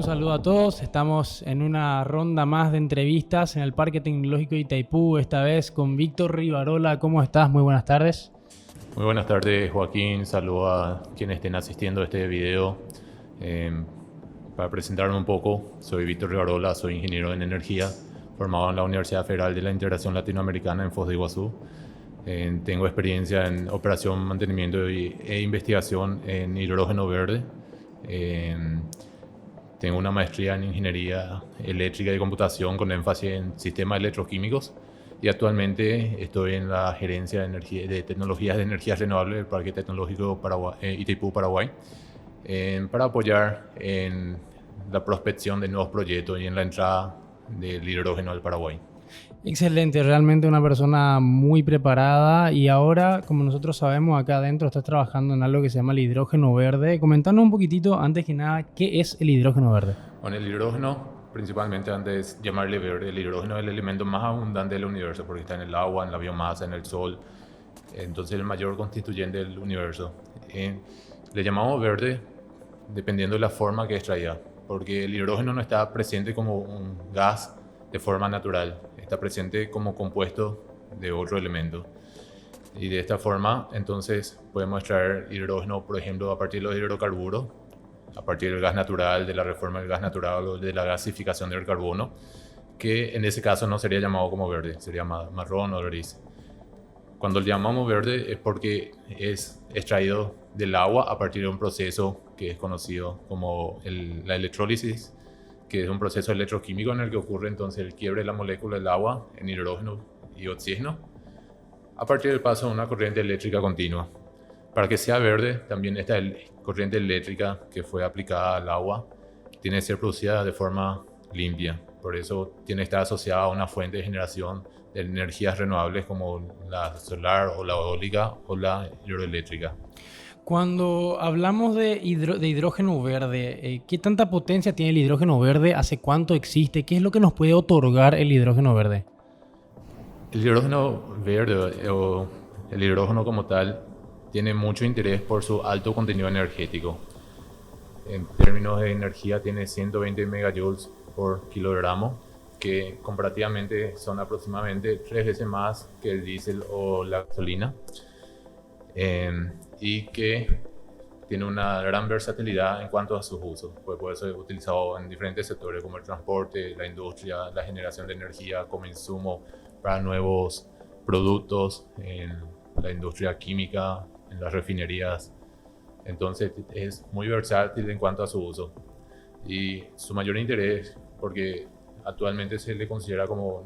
saludo a todos. Estamos en una ronda más de entrevistas en el Parque Tecnológico de Itaipú, esta vez con Víctor Rivarola. ¿Cómo estás? Muy buenas tardes. Muy buenas tardes, Joaquín. Saludo a quienes estén asistiendo a este video. Eh, para presentarme un poco, soy Víctor Rivarola, soy ingeniero en energía, formado en la Universidad Federal de la Integración Latinoamericana en Foz de Iguazú. Tengo experiencia en operación, mantenimiento e investigación en hidrógeno verde. Tengo una maestría en ingeniería eléctrica y computación con énfasis en sistemas electroquímicos y actualmente estoy en la gerencia de tecnologías de energías renovables del Parque Tecnológico Itaipú, Paraguay, para apoyar en la prospección de nuevos proyectos y en la entrada del hidrógeno al Paraguay. Excelente, realmente una persona muy preparada y ahora, como nosotros sabemos, acá adentro estás trabajando en algo que se llama el hidrógeno verde. Comentanos un poquitito, antes que nada, ¿qué es el hidrógeno verde? Bueno, el hidrógeno, principalmente antes de llamarle verde, el hidrógeno es el elemento más abundante del universo porque está en el agua, en la biomasa, en el sol. Entonces el mayor constituyente del universo. Le llamamos verde dependiendo de la forma que extraía, porque el hidrógeno no está presente como un gas de forma natural, está presente como compuesto de otro elemento. Y de esta forma, entonces, podemos extraer hidrógeno, por ejemplo, a partir de los hidrocarburos, a partir del gas natural, de la reforma del gas natural o de la gasificación del carbono, que en ese caso no sería llamado como verde, sería marrón o gris. Cuando lo llamamos verde es porque es extraído del agua a partir de un proceso que es conocido como la electrólisis, que es un proceso electroquímico en el que ocurre entonces el quiebre de la molécula del agua en hidrógeno y oxígeno a partir del paso de una corriente eléctrica continua. Para que sea verde, también esta corriente eléctrica que fue aplicada al agua tiene que ser producida de forma limpia. Por eso tiene que estar asociada a una fuente de generación de energías renovables como la solar o la eólica o la hidroeléctrica. Cuando hablamos de hidrógeno verde, ¿qué tanta potencia tiene el hidrógeno verde? ¿Hace cuánto existe? ¿Qué es lo que nos puede otorgar el hidrógeno verde? El hidrógeno verde o el hidrógeno como tal tiene mucho interés por su alto contenido energético. En términos de energía tiene 120 megajoules por kilogramo, que comparativamente son aproximadamente 3 veces más que el diésel o la gasolina, y que tiene una gran versatilidad en cuanto a sus usos. Puede ser utilizado en diferentes sectores como el transporte, la industria, la generación de energía como insumo para nuevos productos en la industria química, en las refinerías. Entonces es muy versátil en cuanto a su uso y su mayor interés porque actualmente se le considera como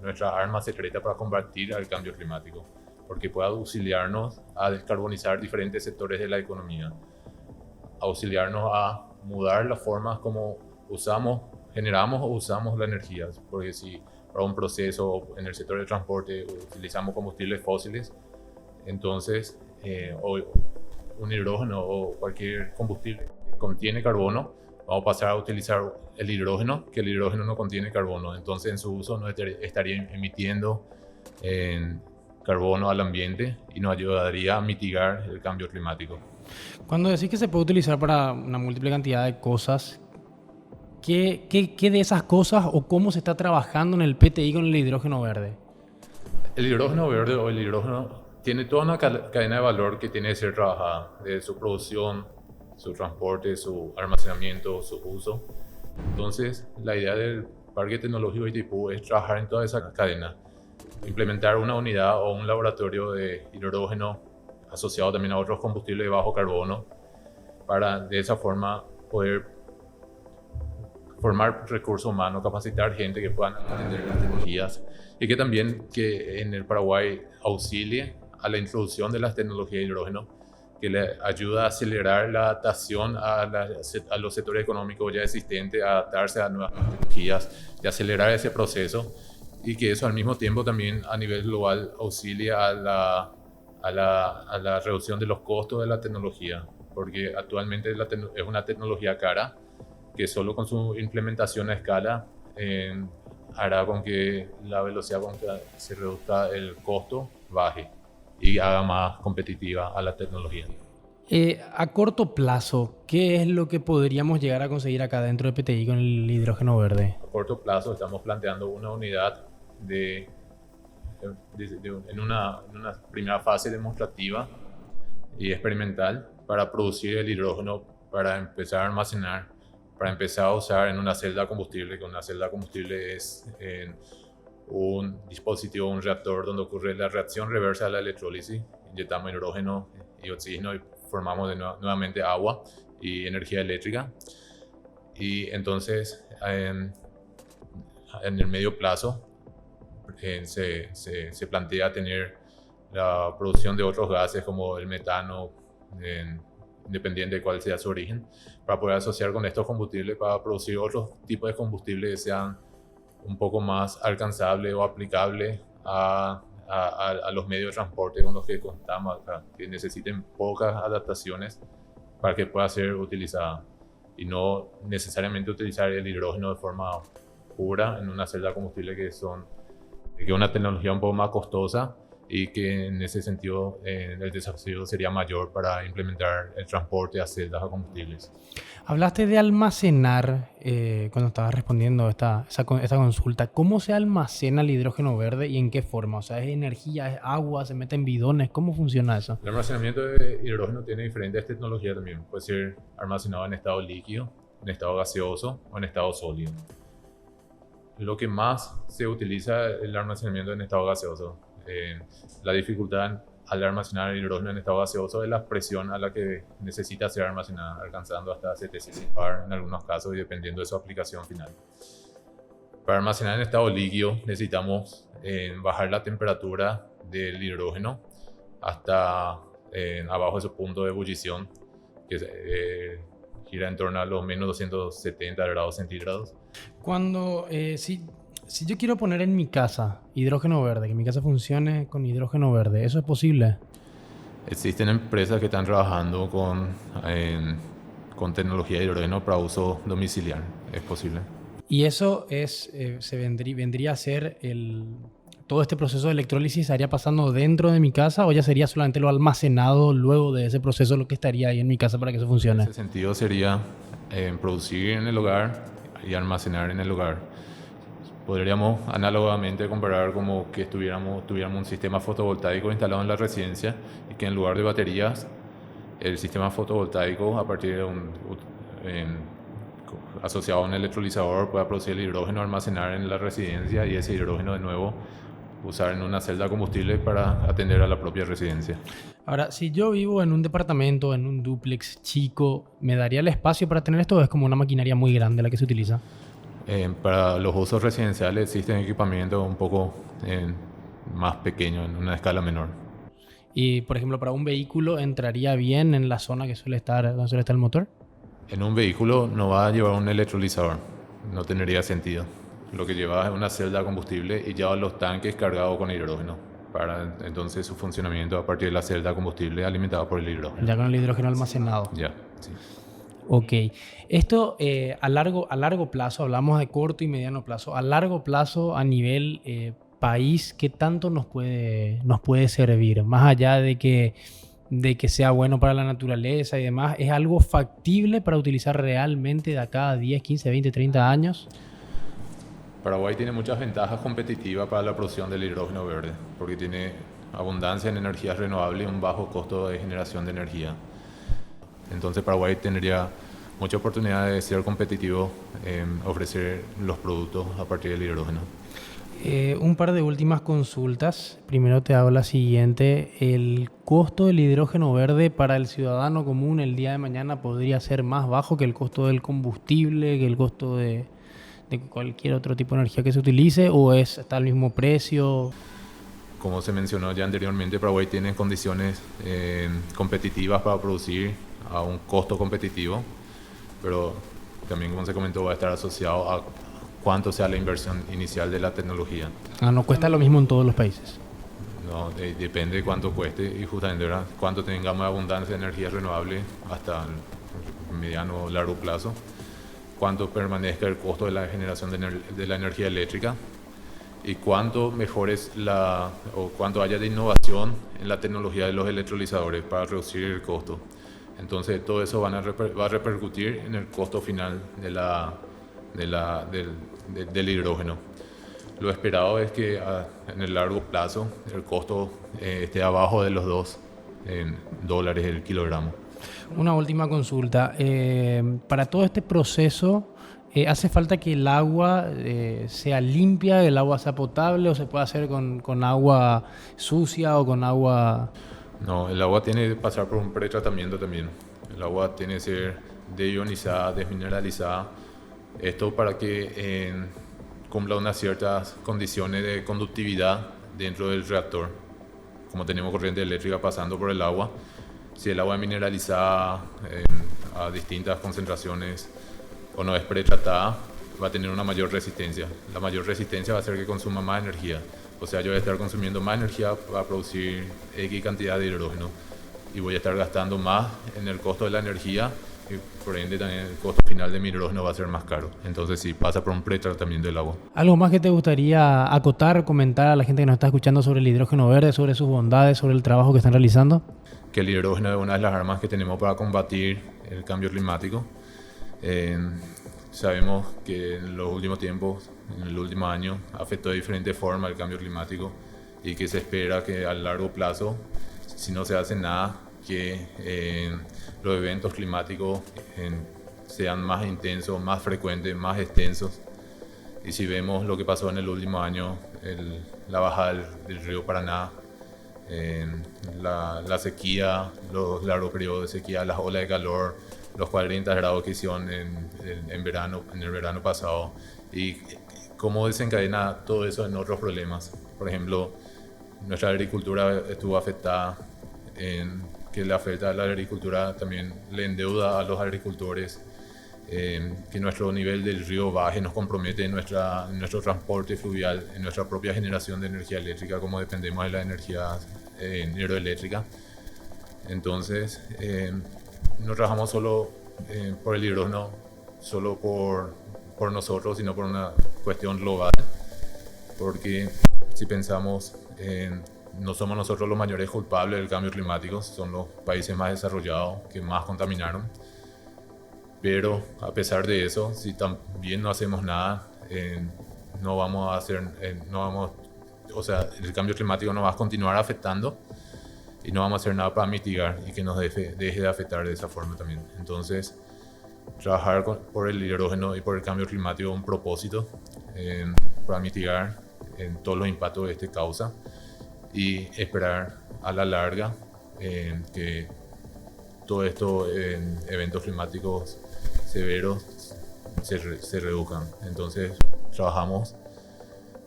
nuestra arma secreta para combatir el cambio climático, porque puede auxiliarnos a descarbonizar diferentes sectores de la economía, auxiliarnos a mudar las formas como generamos o usamos la energía, porque si para un proceso en el sector del transporte utilizamos combustibles fósiles, entonces un hidrógeno o cualquier combustible que contiene carbono, vamos a pasar a utilizar el hidrógeno, que el hidrógeno no contiene carbono, entonces en su uso no estaría emitiendo carbono al ambiente y nos ayudaría a mitigar el cambio climático. Cuando decís que se puede utilizar para una múltiple cantidad de cosas, ¿qué de esas cosas o cómo se está trabajando en el PTI con el hidrógeno verde? El hidrógeno verde o el hidrógeno tiene toda una cadena de valor que tiene que ser trabajada, desde su producción, su transporte, su almacenamiento, su uso. Entonces, la idea del Parque Tecnológico de Itaipú es trabajar en toda esa cadena, implementar una unidad o un laboratorio de hidrógeno asociado también a otros combustibles de bajo carbono, para de esa forma poder formar recursos humanos, capacitar gente que puedan atender las tecnologías y que también que en el Paraguay auxilie a la introducción de las tecnologías de hidrógeno, que le ayuda a acelerar la adaptación a los sectores económicos ya existentes, a adaptarse a nuevas tecnologías y acelerar ese proceso, y que eso al mismo tiempo también a nivel global auxilia a la reducción de los costos de la tecnología, porque actualmente es una tecnología cara que solo con su implementación a escala hará con que la velocidad con que se reduzca el costo baje y haga más competitiva a la tecnología. A corto plazo, ¿qué es lo que podríamos llegar a conseguir acá dentro de PTI con el hidrógeno verde? A corto plazo estamos planteando una unidad en una primera fase demostrativa y experimental para producir el hidrógeno, para empezar a almacenar, para empezar a usar en una celda combustible, que una celda combustible es un dispositivo, un reactor donde ocurre la reacción reversa de la electrólisis. Inyectamos hidrógeno y oxígeno y formamos nuevamente agua y energía eléctrica. Y entonces, en el medio plazo, se plantea tener la producción de otros gases como el metano, independiente de cuál sea su origen, para poder asociar con estos combustibles para producir otros tipos de combustibles que sean un poco más alcanzables o aplicables a los medios de transporte con los que contamos acá, que necesiten pocas adaptaciones para que pueda ser utilizada y no necesariamente utilizar el hidrógeno de forma pura en una celda de combustible que es una tecnología un poco más costosa y que en ese sentido el desafío sería mayor para implementar el transporte a celdas a combustibles. Hablaste de almacenar cuando estabas respondiendo esta consulta. ¿Cómo se almacena el hidrógeno verde y en qué forma? O sea, ¿es energía, es agua, se mete en bidones? ¿Cómo funciona eso? El almacenamiento de hidrógeno tiene diferentes tecnologías también. Puede ser almacenado en estado líquido, en estado gaseoso o en estado sólido. Lo que más se utiliza es el almacenamiento en estado gaseoso. La dificultad al almacenar el hidrógeno en estado gaseoso es la presión a la que necesita ser almacenada, alcanzando hasta 700 bar en algunos casos y dependiendo de su aplicación final. Para almacenar en estado líquido necesitamos bajar la temperatura del hidrógeno hasta abajo de su punto de ebullición, que gira en torno a los menos 270 grados centígrados. Cuando, si yo quiero poner en mi casa hidrógeno verde, que mi casa funcione con hidrógeno verde, ¿eso es posible? Existen empresas que están trabajando con tecnología de hidrógeno para uso domiciliar. Es posible. Y eso vendría a ser todo este proceso de electrólisis estaría pasando dentro de mi casa o ya sería solamente lo almacenado luego de ese proceso lo que estaría ahí en mi casa para que eso funcione. En ese sentido sería producir en el hogar y almacenar en el hogar. Podríamos análogamente comparar como que tuviéramos un sistema fotovoltaico instalado en la residencia y que en lugar de baterías el sistema fotovoltaico a partir de asociado a un electrolizador pueda producir el hidrógeno, almacenar en la residencia y ese hidrógeno de nuevo usar en una celda de combustible para atender a la propia residencia. Ahora, si yo vivo en un departamento, en un dúplex chico, ¿me daría el espacio para tener esto o es como una maquinaria muy grande la que se utiliza? Para los usos residenciales existen equipamientos un poco más pequeños, en una escala menor. Y, por ejemplo, para un vehículo, ¿entraría bien en la zona donde suele estar el motor? En un vehículo no va a llevar un electrolizador, no tendría sentido. Lo que lleva es una celda de combustible y lleva los tanques cargados con hidrógeno, para entonces su funcionamiento a partir de la celda de combustible alimentada por el hidrógeno. Ya con el hidrógeno almacenado. Ya, sí. Ok. Esto a largo plazo, hablamos de corto y mediano plazo. A largo plazo, a nivel país, ¿qué tanto nos puede servir? Más allá de que sea bueno para la naturaleza y demás, ¿es algo factible para utilizar realmente de acá a 10, 15, 20, 30 años? Paraguay tiene muchas ventajas competitivas para la producción del hidrógeno verde, porque tiene abundancia en energías renovables y un bajo costo de generación de energía. Entonces Paraguay tendría mucha oportunidad de ser competitivo en ofrecer los productos a partir del hidrógeno. Un par de últimas consultas. Primero te hago la siguiente. ¿El costo del hidrógeno verde para el ciudadano común el día de mañana podría ser más bajo que el costo del combustible, que el costo de cualquier otro tipo de energía que se utilice, o está al mismo precio? Como se mencionó ya anteriormente, Paraguay tiene condiciones competitivas para producir a un costo competitivo, pero también, como se comentó, va a estar asociado a cuánto sea la inversión inicial de la tecnología. No cuesta lo mismo en todos los países. No, depende de cuánto cueste y justamente cuánto tengamos abundancia de energía renovable hasta el mediano o largo plazo, cuánto permanezca el costo de la generación de la energía eléctrica y cuánto cuánto haya de innovación en la tecnología de los electrolizadores para reducir el costo. Entonces todo eso va a repercutir en el costo final del hidrógeno. Lo esperado es que en el largo plazo el costo esté abajo de los $2 el kilogramo. Una última consulta. Para todo este proceso, ¿hace falta que el agua sea limpia, el agua sea potable, o se puede hacer con agua sucia o con agua...? No, el agua tiene que pasar por un pretratamiento también. El agua tiene que ser deionizada, desmineralizada. Esto para que cumpla unas ciertas condiciones de conductividad dentro del reactor. Como tenemos corriente eléctrica pasando por el agua, si el agua es mineralizada a distintas concentraciones o no es pretratada, va a tener una mayor resistencia. La mayor resistencia va a hacer que consuma más energía. O sea, yo voy a estar consumiendo más energía para producir X cantidad de hidrógeno y voy a estar gastando más en el costo de la energía y por ende también el costo final de mi hidrógeno va a ser más caro. Entonces sí, pasa por un pretratamiento del agua. ¿Algo más que te gustaría acotar, comentar a la gente que nos está escuchando sobre el hidrógeno verde, sobre sus bondades, sobre el trabajo que están realizando? Que el hidrógeno es una de las armas que tenemos para combatir el cambio climático. Sabemos que en los últimos tiempos, en el último año, afectó de diferentes formas el cambio climático y que se espera que a largo plazo, si no se hace nada, que los eventos climáticos sean más intensos, más frecuentes, más extensos. Y si vemos lo que pasó en el último año, la bajada del río Paraná, la sequía, los largos periodos de sequía, las olas de calor, los 40 grados que hicieron en el verano pasado, y cómo desencadena todo eso en otros problemas. Por ejemplo, nuestra agricultura estuvo afectada, que le afecta a la agricultura también le endeuda a los agricultores, que nuestro nivel del río baje nos compromete en nuestro transporte fluvial, en nuestra propia generación de energía eléctrica, como dependemos de la energía hidroeléctrica. Entonces, no trabajamos solo por el hidrógeno, solo por nosotros, sino por una cuestión global, porque si pensamos, no somos nosotros los mayores culpables del cambio climático, son los países más desarrollados que más contaminaron. Pero a pesar de eso, si también no hacemos nada, no vamos a hacer, o sea, el cambio climático nos va a continuar afectando y no vamos a hacer nada para mitigar y que nos deje de afectar de esa forma también. Entonces, trabajar por el hidrógeno y por el cambio climático es un propósito para mitigar todos los impactos que este causa y esperar a la larga que todos estos eventos climáticos severos se reduzcan. Entonces, trabajamos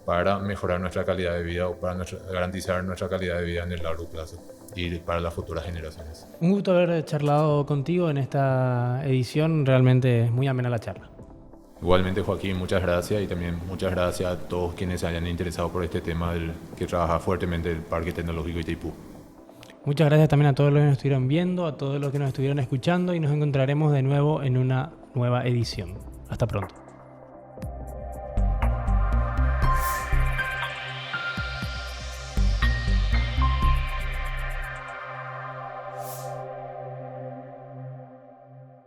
para mejorar nuestra calidad de vida o para garantizar nuestra calidad de vida en el largo plazo y para las futuras generaciones. Un gusto haber charlado contigo en esta edición, realmente muy amena la charla. Igualmente, Joaquín, muchas gracias y también muchas gracias a todos quienes se hayan interesado por este tema que trabaja fuertemente el Parque Tecnológico Itaipú. Muchas gracias también a todos los que nos estuvieron viendo, a todos los que nos estuvieron escuchando y nos encontraremos de nuevo en una nueva edición. Hasta pronto.